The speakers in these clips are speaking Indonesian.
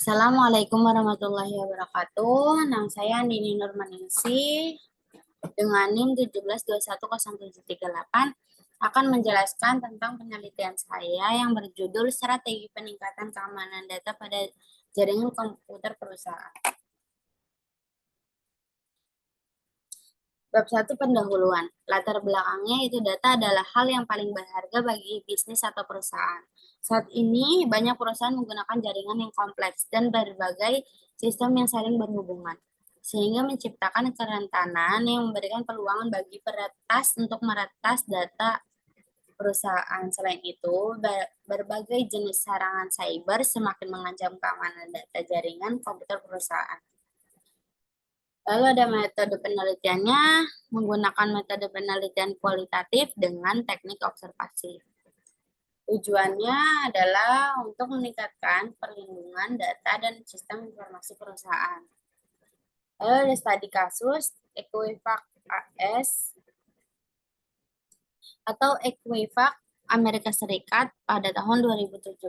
Assalamualaikum warahmatullahi wabarakatuh. Nama saya Andini Nurmaningsi dengan NIM 1721078 akan menjelaskan tentang penelitian saya yang berjudul Strategi Peningkatan Keamanan Data pada Jaringan Komputer Perusahaan. Bab 1 pendahuluan. Latar belakangnya itu data adalah hal yang paling berharga bagi bisnis atau perusahaan. Saat ini, banyak perusahaan menggunakan jaringan yang kompleks dan berbagai sistem yang saling berhubungan, sehingga menciptakan kerentanan yang memberikan peluang bagi peretas untuk meretas data perusahaan. Selain itu, berbagai jenis serangan cyber semakin mengancam keamanan data jaringan komputer perusahaan. Lalu ada metode penelitiannya, menggunakan metode penelitian kualitatif dengan teknik observasi. Tujuannya adalah untuk meningkatkan perlindungan data dan sistem informasi perusahaan. Lalu ada studi kasus, Equifax AS atau Equifax Amerika Serikat pada tahun 2017.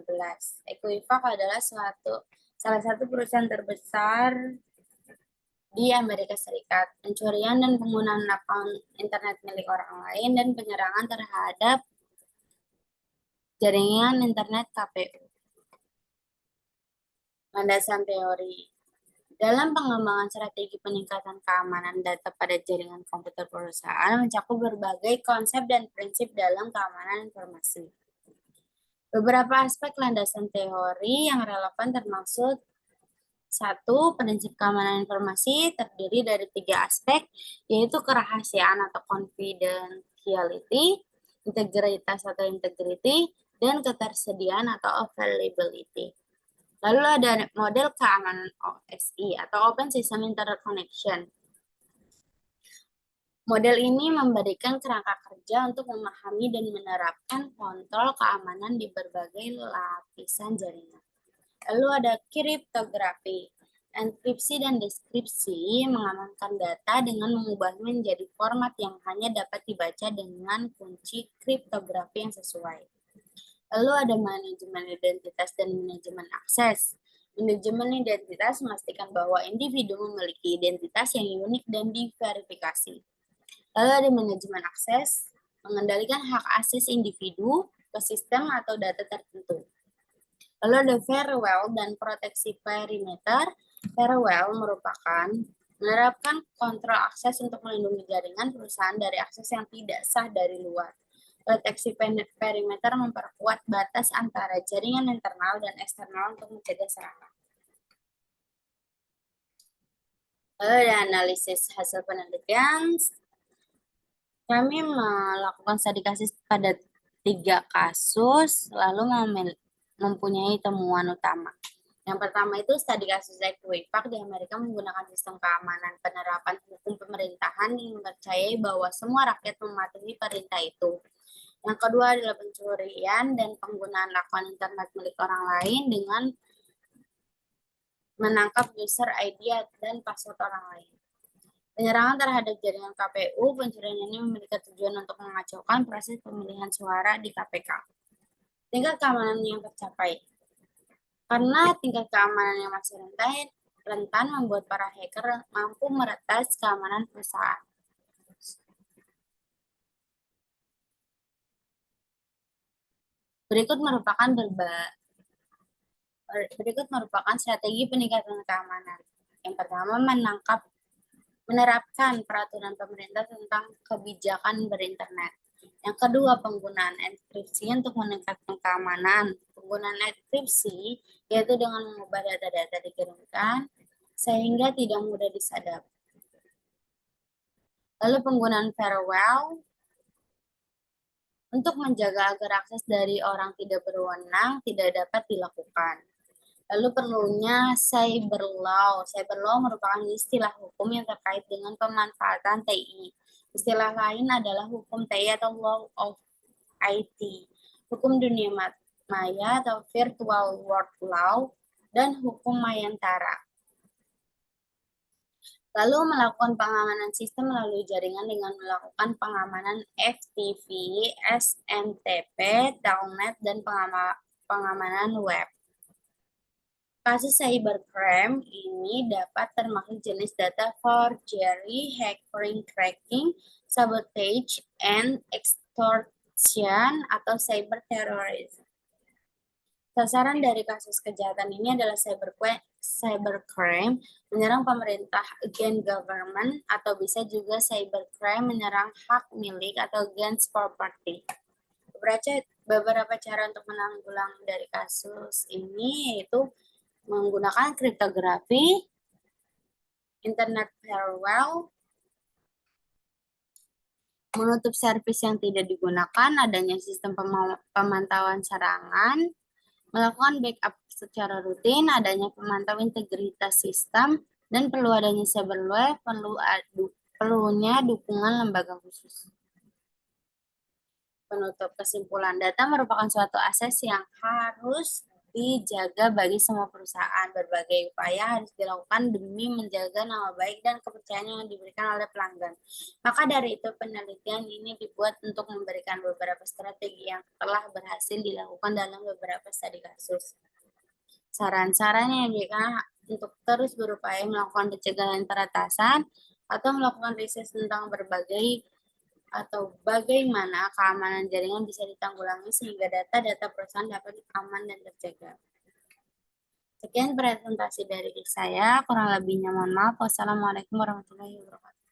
Equifax adalah salah satu perusahaan terbesar di Amerika Serikat. Pencurian dan penggunaan akun internet milik orang lain dan penyerangan terhadap jaringan internet KPU. Landasan teori. Dalam pengembangan strategi peningkatan keamanan data pada jaringan komputer perusahaan mencakup berbagai konsep dan prinsip dalam keamanan informasi. Beberapa aspek landasan teori yang relevan termasuk 1. Prinsip keamanan informasi terdiri dari 3 aspek, yaitu kerahasiaan atau confidentiality, integritas atau integrity, dan ketersediaan atau availability. Lalu ada model keamanan OSI atau Open System Interconnection. Model ini memberikan kerangka kerja untuk memahami dan menerapkan kontrol keamanan di berbagai lapisan jaringan. Lalu ada kriptografi. Enkripsi dan deskripsi mengamankan data dengan mengubahnya menjadi format yang hanya dapat dibaca dengan kunci kriptografi yang sesuai. Lalu ada manajemen identitas dan manajemen akses. Manajemen identitas memastikan bahwa individu memiliki identitas yang unik dan diverifikasi. Lalu ada manajemen akses, mengendalikan hak akses individu ke sistem atau data tertentu. Lalu ada firewall dan proteksi perimeter. Firewall merupakan menerapkan kontrol akses untuk melindungi jaringan perusahaan dari akses yang tidak sah dari luar. Proteksi perimeter memperkuat batas antara jaringan internal dan eksternal untuk mencegah serangan. Lalu ada analisis hasil penelitian. Kami melakukan studi kasus pada 3 kasus, lalu mempunyai temuan utama. Yang pertama itu studi kasus Equifax di Amerika menggunakan sistem keamanan penerapan hukum pemerintahan yang mempercayai bahwa semua rakyat mematuhi perintah itu. Yang kedua adalah pencurian dan penggunaan akun internet milik orang lain dengan menangkap user ID dan password orang lain. Penyerangan terhadap jaringan KPU, pencurian ini memiliki tujuan untuk mengacaukan proses pemilihan suara di KPK. Tingkat keamanan yang tercapai. Karena tingkat keamanan yang masih rentan membuat para hacker mampu meretas keamanan perusahaan. Berikut merupakan strategi peningkatan keamanan. Yang pertama, menerapkan peraturan pemerintah tentang kebijakan berinternet. Yang kedua, penggunaan enkripsi untuk meningkatkan keamanan. Penggunaan enkripsi yaitu dengan mengubah data-data dikirimkan sehingga tidak mudah disadap. Lalu penggunaan firewall untuk menjaga agar akses dari orang tidak berwenang tidak dapat dilakukan. Lalu perlunya cyber law. Cyber law merupakan istilah hukum yang terkait dengan pemanfaatan TI. Istilah lain adalah hukum TI atau law of IT, hukum dunia maya atau virtual world law, dan hukum mayantara. Lalu melakukan pengamanan sistem melalui jaringan dengan melakukan pengamanan FTP, SMTP, Telnet, dan pengamanan web. Kasus cybercrime ini dapat termasuk jenis data forgery, hacking, cracking, sabotage, and extortion atau cyber terrorism. Sasaran dari kasus kejahatan ini adalah cybercrime, menyerang pemerintah against government, atau bisa juga cybercrime menyerang hak milik atau against property. Beberapa cara untuk menanggulang dari kasus ini yaitu menggunakan kriptografi, internet firewall, menutup servis yang tidak digunakan, adanya sistem pemantauan serangan, melakukan backup secara rutin, adanya pemantauan integritas sistem, dan perlu adanya cyberware, perlunya dukungan lembaga khusus. Penutup kesimpulan, data merupakan suatu aset yang harus dijaga bagi semua perusahaan. Berbagai upaya harus dilakukan demi menjaga nama baik dan kepercayaan yang diberikan oleh pelanggan. Maka dari itu penelitian ini dibuat untuk memberikan beberapa strategi yang telah berhasil dilakukan dalam beberapa studi kasus. Saran-saran yang diberikan untuk terus berupaya melakukan pencegahan peretasan atau melakukan riset tentang berbagai atau bagaimana keamanan jaringan bisa ditanggulangi sehingga data-data perusahaan dapat aman dan terjaga. Sekian presentasi dari saya, kurang lebihnya mohon maaf. Wassalamualaikum warahmatullahi wabarakatuh.